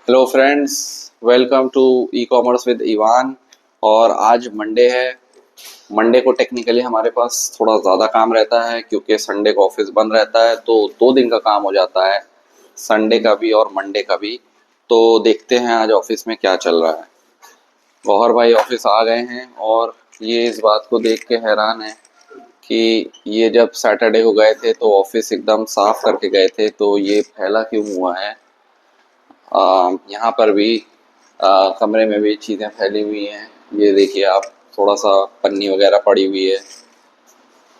Hello friends, welcome to e commerce with Ivan. और आज Monday है। मंडे को टेक्निकली हमारे पास थोड़ा ज़्यादा काम रहता है क्योंकि संडे को ऑफिस बंद रहता है, तो 2 दिन का काम हो जाता है, संडे का भी और मंडे का भी। तो देखते हैं आज ऑफिस में क्या चल रहा है। गौहर भाई ऑफिस आ गए हैं और ये इस बात को देख के हैरान है कि ये जब सैटरडे को गए थे तो ऑफिस एकदम साफ करके गए थे, तो ये फैला क्यों हुआ है। यहाँ पर भी कमरे में भी चीज़ें फैली हुई हैं। ये देखिए आप, थोड़ा सा पन्नी वगैरह पड़ी हुई है,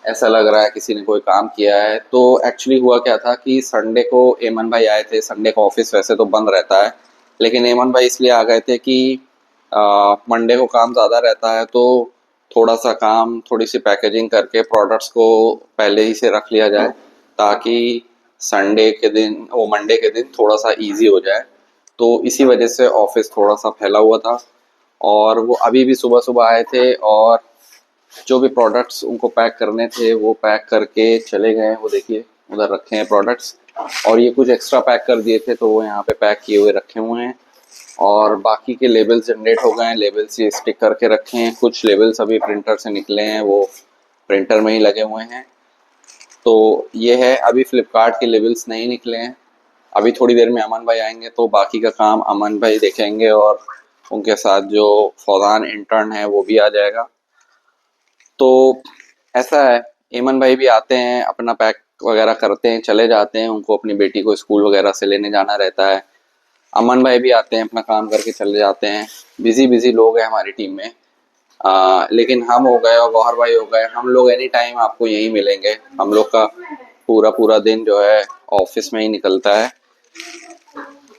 ऐसा लग रहा है किसी ने कोई काम किया है। तो एक्चुअली हुआ क्या था कि संडे को एमन भाई आए थे। संडे को ऑफिस वैसे तो बंद रहता है, लेकिन एमन भाई इसलिए आ गए थे कि मंडे को काम ज़्यादा रहता है, तो थोड़ा सा काम, थोड़ी सी पैकेजिंग करके प्रोडक्ट्स को पहले ही से रख लिया जाए, ताकि संडे के दिन, वो मंडे के दिन थोड़ा सा इजी हो जाए। तो इसी वजह से ऑफिस थोड़ा सा फैला हुआ था। और वो अभी भी सुबह सुबह आए थे और जो भी प्रोडक्ट्स उनको पैक करने थे वो पैक करके चले गए। वो देखिए उधर रखे हैं प्रोडक्ट्स, और ये कुछ एक्स्ट्रा पैक कर दिए थे तो वो यहाँ पे पैक किए हुए रखे हुए हैं। और बाकी के लेबल्स जनरेट हो गए हैं, लेबल्स ये स्टिक करके रखे हैं। कुछ लेबल्स अभी प्रिंटर से निकले हैं, वो प्रिंटर में ही लगे हुए हैं। तो ये है, अभी फ्लिपकार्ट के लेबल्स नहीं निकले हैं। अभी थोड़ी देर में अमन भाई आएंगे तो बाकी का काम अमन भाई देखेंगे, और उनके साथ जो फौजान इंटर्न है वो भी आ जाएगा। तो ऐसा है, ईमन भाई भी आते हैं, अपना पैक वगैरह करते हैं, चले जाते हैं। उनको अपनी बेटी को स्कूल वगैरह से लेने जाना रहता है। अमन भाई भी आते हैं, अपना काम करके चले जाते हैं। बिजी बिजी लोग हैं हमारी टीम में। लेकिन हम हो गए और गौहर भाई हो गए, हम लोग एनी टाइम आपको यहीं मिलेंगे। हम लोग का पूरा पूरा दिन जो है ऑफिस में ही निकलता है।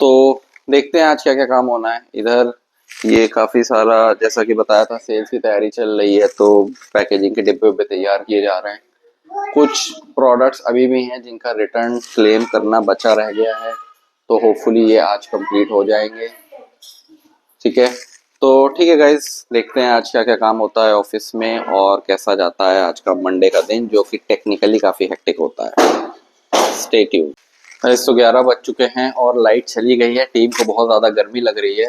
तो देखते हैं आज क्या क्या काम होना है इधर। ये काफी सारा, जैसा कि बताया था, सेल्स की तैयारी चल रही है, तो पैकेजिंग के डिब्बे उब्बे तैयार किए जा रहे हैं। कुछ प्रोडक्ट्स अभी भी हैं जिनका रिटर्न क्लेम करना बचा रह गया है, तो होपफुली ये आज कंप्लीट हो जाएंगे। ठीक है, तो ठीक है गाइज, देखते हैं आज क्या क्या काम होता है ऑफिस में और कैसा जाता है आज का मंडे का दिन, जो कि टेक्निकली काफी हेक्टिक होता है। Stay tuned. इस तो 11 बज चुके हैं और लाइट चली गई है। टीम को बहुत ज़्यादा गर्मी लग रही है,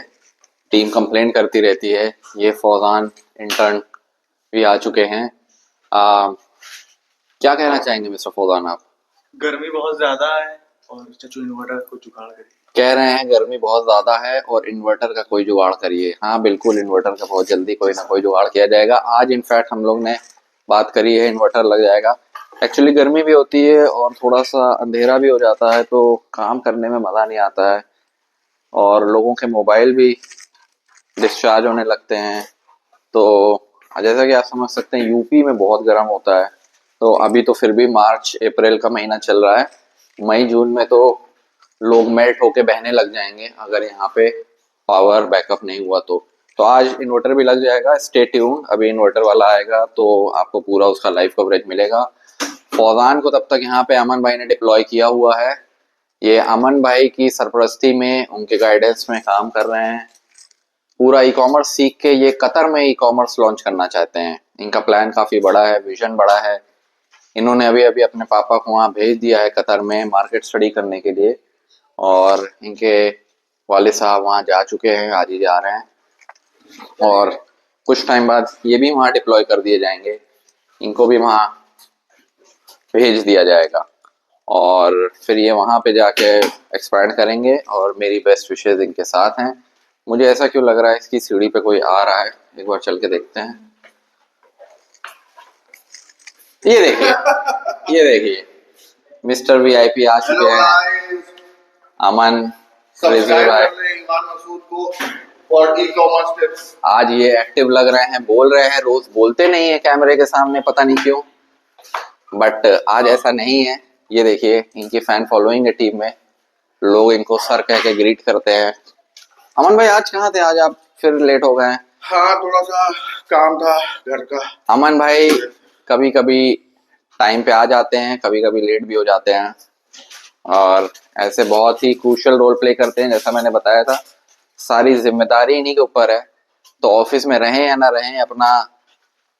टीम कंप्लेन करती रहती है। ये फौजान इंटर्न भी आ चुके हैं। क्या कहना चाहेंगे मिस्टर फौजान आप? गर्मी बहुत ज्यादा है और चचू इन्वर्टर को जुगाड़ करिए। कह रहे हैं गर्मी बहुत ज़्यादा है और इन्वर्टर का कोई जुगाड़ करिए। हाँ बिल्कुल, इन्वर्टर का बहुत जल्दी कोई ना कोई जुगाड़ किया जाएगा। आज इनफैक्ट हम लोग ने बात करी है, इन्वर्टर लग जाएगा। एक्चुअली गर्मी भी होती है और थोड़ा सा अंधेरा भी हो जाता है, तो काम करने में मज़ा नहीं आता है, और लोगों के मोबाइल भी डिस्चार्ज होने लगते हैं। तो जैसा कि आप समझ सकते हैं यूपी में बहुत गर्म होता है। तो अभी तो फिर भी मार्च अप्रैल का महीना चल रहा है, मई जून में तो लोग मेल्ट होके बहने लग जाएंगे अगर यहाँ पे पावर बैकअप नहीं हुआ तो आज इन्वर्टर भी लग जाएगा। स्टे ट्यून्ड, अभी इन्वर्टर वाला आएगा तो आपको पूरा उसका लाइव कवरेज मिलेगा। फौजान को तब तक यहाँ पे अमन भाई ने डिप्लॉय किया हुआ है। ये अमन भाई की सरपरस्ती में, उनके गाइडेंस में काम कर रहे हैं। पूरा ई कॉमर्स सीख के ये कतर में ई कॉमर्स लॉन्च करना चाहते हैं। इनका प्लान काफी बड़ा है, विजन बड़ा है। इन्होंने अभी अभी अपने पापा को वहाँ भेज दिया है कतर में मार्केट स्टडी करने के लिए, और इनके वालिद साहब वहाँ जा चुके हैं, आज ही जा रहे हैं। और कुछ टाइम बाद ये भी वहाँ डिप्लॉय कर दिए जाएंगे, इनको भी वहाँ भेज दिया जाएगा, और फिर ये वहाँ पे जाके एक्सपैंड करेंगे। और मेरी बेस्ट विशेज इनके साथ हैं। मुझे ऐसा क्यों लग रहा है इसकी सीढ़ी पे कोई आ रहा है, एक बार चल के देखते हैं। ये देखिए, ये देखिए, मिस्टर वीआईपी आ चुके हैं। अमन, रिजवी भाई, आज ये एक्टिव लग रहे हैं, बोल रहे हैं। रोज बोलते नहीं है कैमरे के सामने, पता नहीं क्यों, बट आज ऐसा नहीं है। ये देखिए, इनकी फैन फॉलोइंग है टीम में, लोग इनको सर कह के ग्रीट करते हैं। अमन भाई आज कहाँ थे? आज आप फिर लेट हो गए हैं। हाँ, थोड़ा सा काम था घर का। अमन भाई कभी कभी टाइम पे आ जाते हैं, कभी कभी लेट भी हो जाते हैं, और ऐसे बहुत ही क्रूशियल रोल प्ले करते हैं। जैसा मैंने बताया था, सारी जिम्मेदारी इन्हीं के ऊपर है। तो ऑफिस में रहें या ना रहें, अपना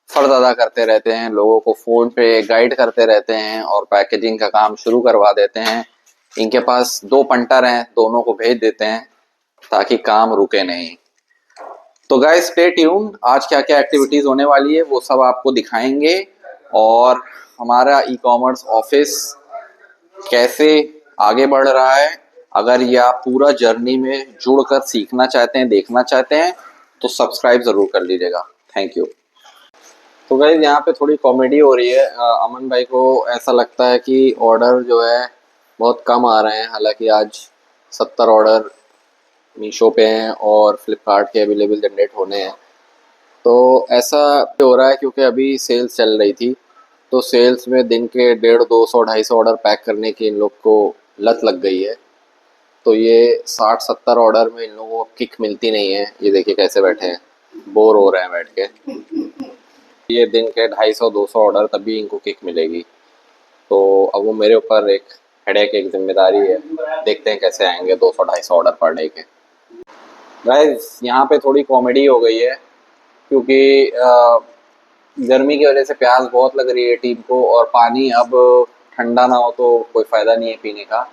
फर्ज अदा करते रहते हैं, लोगों को फोन पे गाइड करते रहते हैं और पैकेजिंग का काम शुरू करवा देते हैं। इनके पास 2 पंटर हैं, दोनों को भेज देते हैं ताकि काम रुके नहीं। तो गाइस स्टे ट्यून्ड, आज क्या क्या एक्टिविटीज़ होने वाली है वो सब आपको दिखाएंगे, और हमारा ई कॉमर्स ऑफिस कैसे आगे बढ़ रहा है। अगर ये आप पूरा जर्नी में जुड़कर सीखना चाहते हैं, देखना चाहते हैं, तो सब्सक्राइब ज़रूर कर लीजिएगा। Thank you. तो गाइस यहाँ पे थोड़ी कॉमेडी हो रही है। अमन भाई को ऐसा लगता है कि ऑर्डर जो है बहुत कम आ रहे हैं, हालांकि आज 70 ऑर्डर मीशो पे हैं और फ्लिपकार्ट के अवेलेबल जनरेट होने हैं। तो ऐसा हो रहा है क्योंकि अभी सेल्स चल रही थी, तो सेल्स में दिन के 150, 200, 250 ऑर्डर पैक करने की इन लोग को लत लग गई है। तो ये 60-70 ऑर्डर में इन लोगों को किक मिलती नहीं है। ये देखिए कैसे बैठे हैं, बोर हो रहे हैं बैठ के। ये दिन के 250, 200 ऑर्डर तभी इनको किक मिलेगी। तो अब वो मेरे ऊपर एक हेडेक, एक जिम्मेदारी है। देखते हैं कैसे आएंगे 200, 250 ऑर्डर पर डे के। गाइस यहाँ पे थोड़ी कॉमेडी हो गई है क्योंकि गर्मी की वजह से प्यास बहुत लग रही है टीम को, और पानी अब ठंडा ना हो तो कोई फ़ायदा नहीं है पीने का।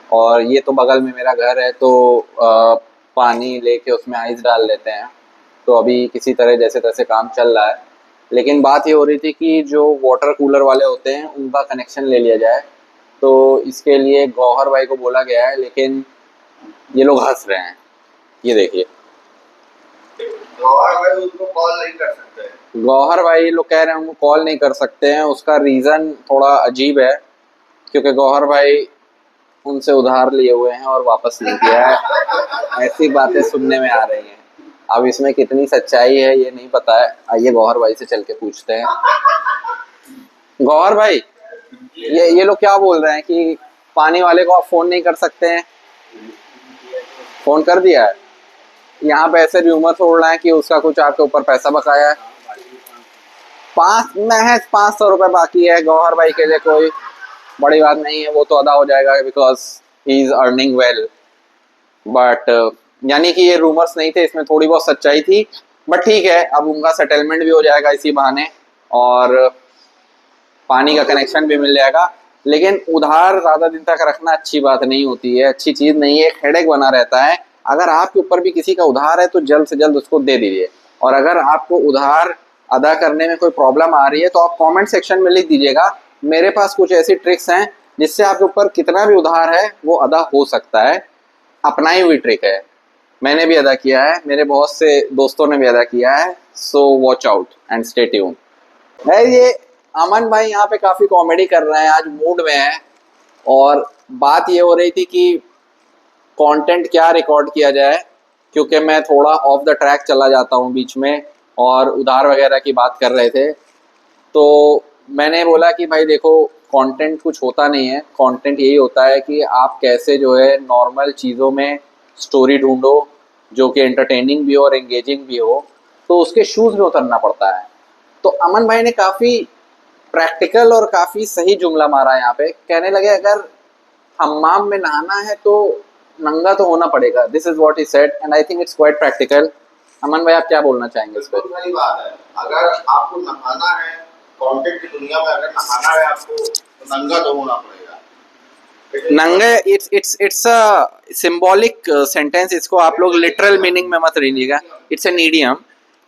और ये तो बगल में मेरा घर है, तो पानी लेके उसमें आइस डाल लेते हैं। तो अभी किसी तरह जैसे तैसे काम चल रहा है। लेकिन बात ये हो रही थी कि जो वाटर कूलर वाले होते हैं उनका कनेक्शन ले लिया जाए। तो इसके लिए गौहर भाई को बोला गया है, लेकिन ये लोग हंस रहे हैं। ये देखिए, गौहर भाई उसको कॉल नहीं कर सकते। गौहर भाई लोग कह रहे हैं उनको कॉल नहीं कर सकते हैं। उसका रीज़न थोड़ा अजीब है क्योंकि गौहर भाई उनसे उधार लिए हुए हैं और वापस नहीं किया है। ऐसी बातें सुनने में आ रही हैं। अब इसमें कितनी सच्चाई है ये नहीं पता है। आइए गौहर भाई से चल के पूछते हैं। गौहर भाई, ये लोग क्या बोल रहे हैं कि पानी वाले को आप फ़ोन नहीं कर सकते हैं? फ़ोन कर दिया है। यहाँ पे ऐसे र्यूमर्स उड़ रहे हैं कि उसका कुछ आपके ऊपर पैसा बकाया है। महज 500 रुपये बाकी है। गौहर भाई के लिए कोई बड़ी बात नहीं है, वो तो अदा हो जाएगा because he is earning well. But यानी कि ये रूमर्स नहीं थे, इसमें थोड़ी बहुत सच्चाई थी। बट ठीक है, अब उनका सेटलमेंट भी हो जाएगा इसी बहाने, और पानी का कनेक्शन भी मिल जाएगा। लेकिन उधार ज़्यादा दिन तक रखना अच्छी बात नहीं होती है, अच्छी चीज़ नहीं है, एक हेडेक बना रहता है। अगर आपके ऊपर भी किसी का उधार है तो जल्द से जल्द उसको दे दीजिए। और अगर आपको उधार अदा करने में कोई प्रॉब्लम आ रही है तो आप कमेंट सेक्शन में लिख दीजिएगा। मेरे पास कुछ ऐसी ट्रिक्स हैं जिससे आपके ऊपर कितना भी उधार है वो अदा हो सकता है। अपनाई हुई ट्रिक है, मैंने भी अदा किया है, मेरे बहुत से दोस्तों ने भी अदा किया है। So watch out and stay tune. ये अमन भाई यहाँ पे काफ़ी कॉमेडी कर रहे हैं, आज मूड में है। और बात ये हो रही थी कि कंटेंट क्या रिकॉर्ड किया जाए, क्योंकि मैं थोड़ा ऑफ द ट्रैक चला जाता हूँ बीच में, और उधार वगैरह की बात कर रहे थे। तो मैंने बोला कि भाई देखो, कंटेंट कुछ होता नहीं है। कंटेंट यही होता है कि आप कैसे जो है नॉर्मल चीज़ों में स्टोरी ढूंढो जो कि एंटरटेनिंग भी हो और एंगेजिंग भी हो। तो उसके शूज़ में उतरना पड़ता है। तो अमन भाई ने काफ़ी प्रैक्टिकल और काफ़ी सही जुमला मारा यहाँ पे। कहने लगे अगर हम्माम में नहाना है तो नंगा तो होना पड़ेगा। This is what he said and I think it's quite practical. Aman भाई, आप क्या बोलना चाहेंगे इस पर? सही बात है। अगर आपको नहाना है, कंटेंट की दुनिया में अगर नहाना है आपको, तो नंगा तो होना पड़ेगा। नंगे, इट्स अ सिंबॉलिक सेंटेंस। इसको आप लोग लिटरल मीनिंग में मत लीजिएगा। इट्स एन इडियम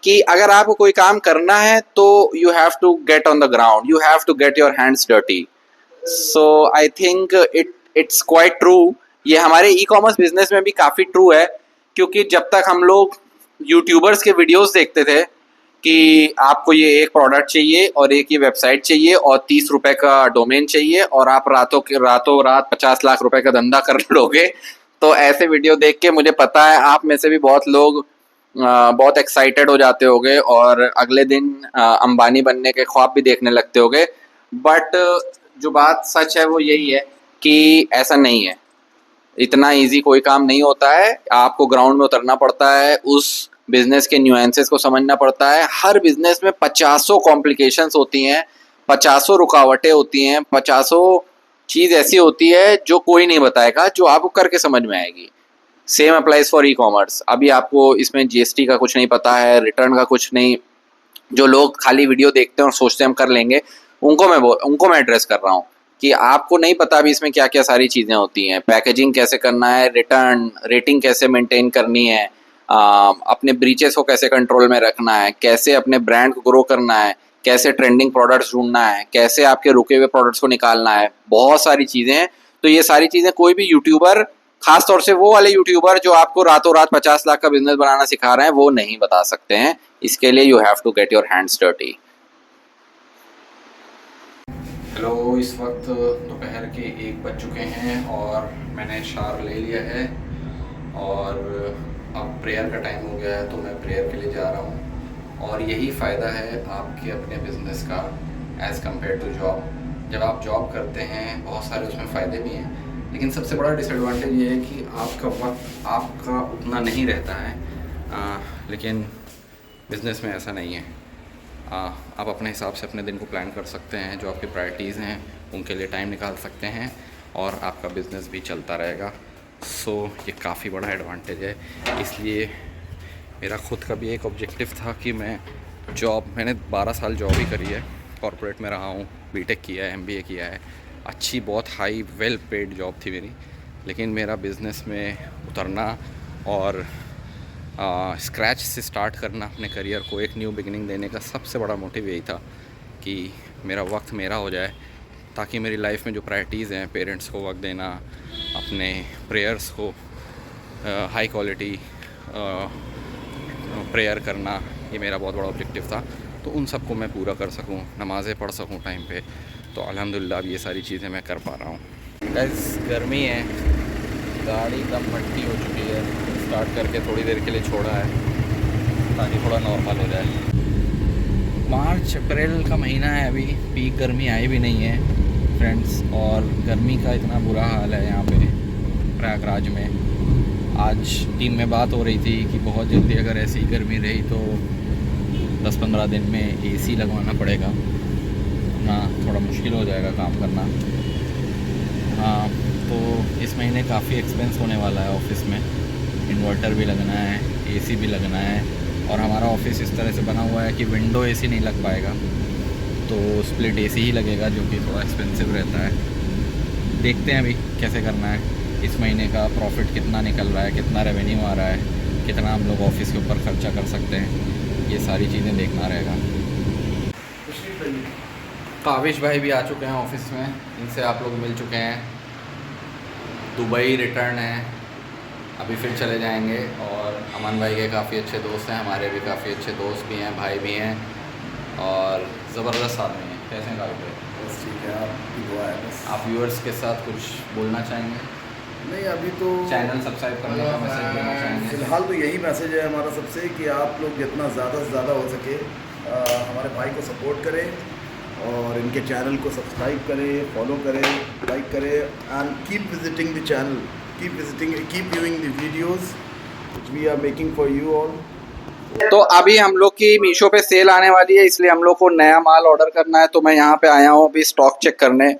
कि अगर आपको कोई काम करना है तो you have to get on the ground, you have to get your hands dirty. So I think it's quite true. ये हमारे ई कॉमर्स बिजनेस में भी काफ़ी ट्रू है, क्योंकि जब तक हम लोग यूट्यूबर्स के वीडियोस देखते थे कि आपको ये एक प्रोडक्ट चाहिए और एक ये वेबसाइट चाहिए और 30 रुपए का डोमेन चाहिए और आप रातों रात 50 लाख रुपए का धंधा कर लोगे, तो ऐसे वीडियो देख के मुझे पता है आप में से भी बहुत लोग बहुत एक्साइटेड हो जाते होगे और अगले दिन अंबानी बनने के ख्वाब भी देखने लगते होगे। बट जो बात सच है वो यही है कि ऐसा नहीं है। इतना इजी कोई काम नहीं होता है। आपको ग्राउंड में उतरना पड़ता है, उस बिजनेस के न्यूएंसेस को समझना पड़ता है। हर बिजनेस में 50 कॉम्प्लिकेशंस होती हैं, 50 रुकावटें होती हैं, 50 चीज़ ऐसी होती है जो कोई नहीं बताएगा, जो आपको करके समझ में आएगी। Same applies for e commerce. अभी आपको इसमें जीएसटी का कुछ नहीं पता है, रिटर्न का कुछ नहीं, जो लोग खाली वीडियो देखते हैं और सोचते हैं हम कर लेंगे, उनको मैं एड्रेस कर रहा हूँ कि आपको नहीं पता अभी इसमें क्या क्या सारी चीज़ें होती हैं, पैकेजिंग कैसे करना है, रिटर्न रेटिंग कैसे मेंटेन करनी है, अपने ब्रीचेस को कैसे कंट्रोल में रखना है, कैसे अपने ब्रांड को ग्रो करना है, कैसे ट्रेंडिंग प्रोडक्ट्स ढूंढना है, कैसे आपके रुके हुए प्रोडक्ट्स को निकालना है, बहुत सारी चीज़ें हैं। तो ये सारी चीज़ें कोई भी यूट्यूबर, खास तौर से वो वाले यूट्यूबर जो आपको रातों रात 50 लाख का बिजनेस बनाना सिखा रहे हैं, वो नहीं बता सकते हैं। इसके लिए you have to get your hands dirty. Hello, इस वक्त दोपहर के 1 बज चुके हैं और मैंने शावर ले लिया है और अब प्रेयर का टाइम हो गया है, तो मैं प्रेयर के लिए जा रहा हूँ। और यही फ़ायदा है आपके अपने बिज़नेस का एज़ कम्पेयर टू जॉब। जब आप जॉब करते हैं बहुत सारे उसमें फ़ायदे भी हैं, लेकिन सबसे बड़ा डिसएडवांटेज ये है कि आपका वक्त आपका उतना नहीं रहता है। लेकिन बिज़नेस में ऐसा नहीं है। आप अपने हिसाब से अपने दिन को प्लान कर सकते हैं, जो आपकी प्रायोरिटीज़ हैं उनके लिए टाइम निकाल सकते हैं और आपका बिज़नेस भी चलता रहेगा। सो ये काफ़ी बड़ा एडवांटेज है। इसलिए मेरा ख़ुद का भी एक ऑब्जेक्टिव था कि मैंने 12 साल जॉब ही करी है, कॉर्पोरेट में रहा हूँ, बीटेक किया है, एमबीए किया है, अच्छी बहुत हाई वेल पेड जॉब थी मेरी। लेकिन मेरा बिज़नेस में उतरना और स्क्रैच से स्टार्ट करना अपने करियर को, एक न्यू बिगिनिंग देने का सबसे बड़ा मोटिव यही था कि मेरा वक्त मेरा हो जाए, ताकि मेरी लाइफ में जो प्रायोरिटीज़ हैं, पेरेंट्स को वक्त देना, अपने प्रेयर्स को हाई क्वालिटी प्रेयर करना, ये मेरा बहुत बड़ा ऑब्जेक्टिव था। तो उन सबको मैं पूरा कर सकूं, नमाज़ें पढ़ सकूं टाइम पे, तो अल्हम्दुलिल्लाह अब ये सारी चीज़ें मैं कर पा रहा हूँ। गाइस, गर्मी है, गाड़ी एकदम मट्टी हो चुकी है, स्टार्ट करके थोड़ी देर के लिए छोड़ा है ताकि थोड़ा नॉर्मल हो जाए। मार्च अप्रैल का महीना है, अभी पीक गर्मी आई भी नहीं है फ्रेंड्स, और गर्मी का इतना बुरा हाल है यहाँ पे प्रयागराज में। आज टीम में बात हो रही थी कि बहुत जल्दी अगर ऐसी गर्मी रही तो 10-15 दिन में एसी लगवाना पड़ेगा ना, थोड़ा मुश्किल हो जाएगा काम करना। हाँ, तो इस महीने काफ़ी एक्सपेंस होने वाला है ऑफिस में, इन्वर्टर भी लगना है, एसी भी लगना है, और हमारा ऑफिस इस तरह से बना हुआ है कि विंडो एसी नहीं लग पाएगा, तो स्प्लिट एसी ही लगेगा, जो कि थोड़ा एक्सपेंसिव रहता है। देखते हैं अभी कैसे करना है, इस महीने का प्रॉफिट कितना निकल रहा है, कितना रेवेन्यू आ रहा है, कितना हम लोग ऑफिस के ऊपर खर्चा कर सकते हैं, ये सारी चीज़ें देखना रहेगा। काविश भाई भी आ चुके हैं ऑफिस में, इनसे आप लोग मिल चुके हैं। दुबई रिटर्न है, अभी फिर चले जाएंगे। और अमन भाई के काफ़ी अच्छे दोस्त हैं, हमारे भी काफ़ी अच्छे दोस्त भी हैं, भाई भी हैं, और ज़बरदस्त आदमी हैं। कैसे हैं काविश भाई? बस ठीक है, आपकी दुआ है बस। आप व्यूअर्स के साथ कुछ बोलना चाहेंगे? नहीं, अभी तो चैनल सब्सक्राइब करने का मैसेज देना चाहेंगे? फ़िलहाल तो यही मैसेज है हमारा सबसे, कि आप लोग जितना ज़्यादा से ज़्यादा हो सके हमारे भाई को सपोर्ट करें और इनके चैनल को सब्सक्राइब करें, फॉलो करें, लाइक करें, and keep visiting the channel, keep viewing the videos which we are making for you all. तो अभी हम लोग की मीशो पे सेल आने वाली है, इसलिए हम लोग को नया माल ऑर्डर करना है। तो मैं यहाँ पे आया हूँ अभी स्टॉक चेक करने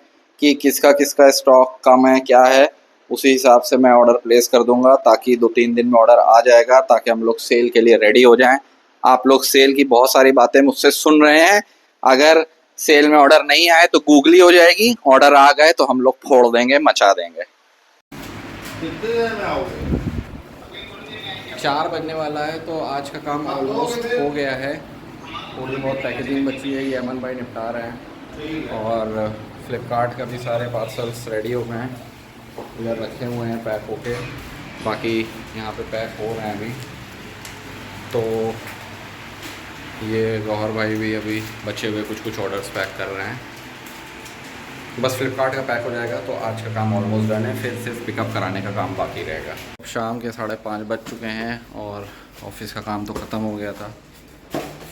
कि किसका किसका स्टॉक कम है, क्या है, उसी हिसाब से मैं ऑर्डर प्लेस कर दूंगा, ताकि 2-3 दिन में ऑर्डर आ जाएगा, ताकि हम लोग सेल के लिए रेडी हो जाएं। आप लोग सेल की बहुत सारी बातें मुझसे सुन रहे हैं, अगर सेल में ऑर्डर नहीं आए तो गूगली हो जाएगी, ऑर्डर आ गए तो हम लोग फोड़ देंगे, मचा देंगे। कितने देर में आओगे? 4 बजने वाला है, तो आज का काम ऑलमोस्ट हो गया है। थोड़ी बहुत पैकेजिंग बची है, ये अमन भाई निपटा रहे हैं, और फ्लिपकार्ट का भी सारे पार्सल्स रेडी हो गए हैं, इधर रखे हुए हैं पैक होके, बाकी यहाँ पे पैक हो रहे हैं अभी। तो ये गौहर भाई भी अभी बचे हुए कुछ ऑर्डर्स पैक कर रहे हैं, बस फ्लिपकार्ट का पैक हो जाएगा तो आज का काम ऑलमोस्ट डन है, फिर सिर्फ पिकअप कराने का काम बाकी रहेगा। शाम के 5:30 बज चुके हैं और ऑफिस का काम तो ख़त्म हो गया था।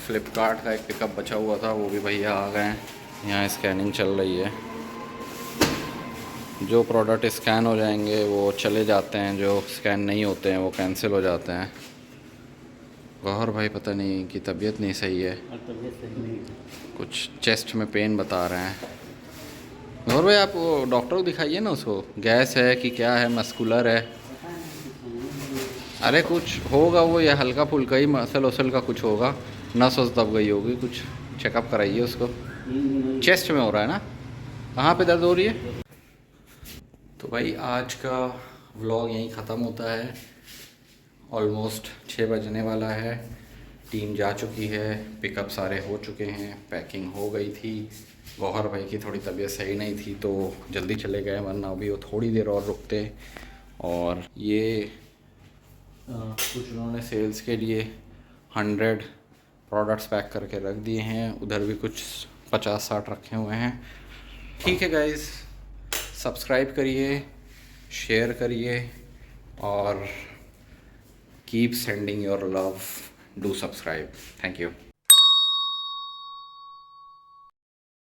फ्लिपकार्ट का एक पिकअप बचा हुआ था, वो भी भैया आ गए हैं, यहाँ स्कैनिंग चल रही है। जो प्रोडक्ट स्कैन हो जाएंगे वो चले जाते हैं, जो स्कैन नहीं होते हैं वो कैंसिल हो जाते हैं। गौहर भाई पता नहीं कि तबीयत नहीं सही है, कुछ चेस्ट में पेन बता रहे हैं। गौहर भाई आप वो डॉक्टर को दिखाइए ना, उसको गैस है कि क्या है, मस्कुलर है, अरे कुछ होगा वो, या हल्का फुल्का ही मसल वसल का कुछ होगा, नस वस दब गई होगी, कुछ चेकअप कराइए उसको। चेस्ट में हो रहा है ना? कहाँ पे दर्द हो रही है? तो भाई आज का व्लॉग यहीं ख़त्म होता है। ऑलमोस्ट 6 बजने वाला है। टीम जा चुकी है, पिकअप सारे हो चुके हैं, पैकिंग हो गई थी। गौहर भाई की थोड़ी तबीयत सही नहीं थी तो जल्दी चले गए, वरना अभी वो थोड़ी देर और रुकते। और ये कुछ उन्होंने सेल्स के लिए 100 प्रोडक्ट्स पैक करके रख दिए हैं, उधर भी कुछ 50-60 रखे हुए हैं। ठीक है गाइस, सब्सक्राइब करिए, शेयर करिए और keep sending your love, do subscribe. Thank you.